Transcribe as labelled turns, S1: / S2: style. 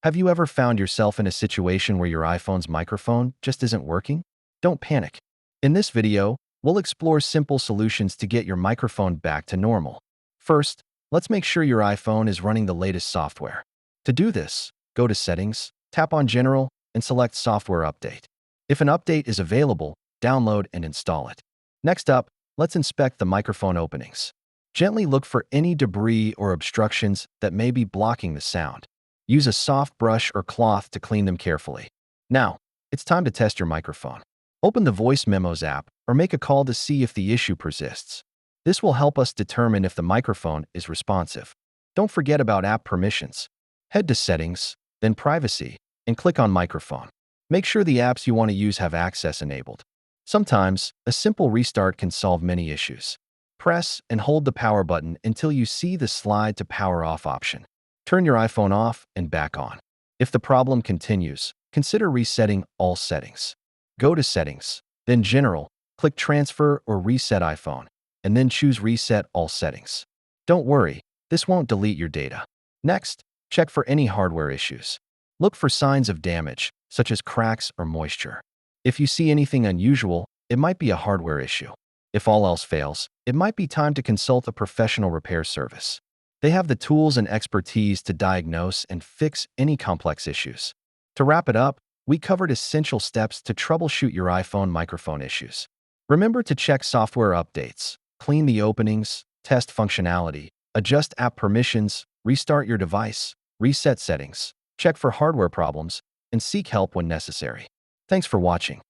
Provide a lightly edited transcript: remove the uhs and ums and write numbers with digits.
S1: Have you ever found yourself in a situation where your iPhone's microphone just isn't working? Don't panic. In this video, we'll explore simple solutions to get your microphone back to normal. First, let's make sure your iPhone is running the latest software. To do this, go to Settings, tap on General, and select Software Update. If an update is available, download and install it. Next up, let's inspect the microphone openings. Gently look for any debris or obstructions that may be blocking the sound. Use a soft brush or cloth to clean them carefully. Now, it's time to test your microphone. Open the Voice Memos app or make a call to see if the issue persists. This will help us determine if the microphone is responsive. Don't forget about app permissions. Head to Settings, then Privacy, and click on Microphone. Make sure the apps you want to use have access enabled. Sometimes, a simple restart can solve many issues. Press and hold the power button until you see the slide to power off option. Turn your iPhone off and back on. If the problem continues, consider resetting all settings. Go to Settings, then General, click Transfer or Reset iPhone, and then choose Reset All Settings. Don't worry, this won't delete your data. Next, check for any hardware issues. Look for signs of damage, such as cracks or moisture. If you see anything unusual, it might be a hardware issue. If all else fails, it might be time to consult a professional repair service. They have the tools and expertise to diagnose and fix any complex issues. To wrap it up, we covered essential steps to troubleshoot your iPhone microphone issues. Remember to check software updates, clean the openings, test functionality, adjust app permissions, restart your device, reset settings, check for hardware problems, and seek help when necessary. Thanks for watching.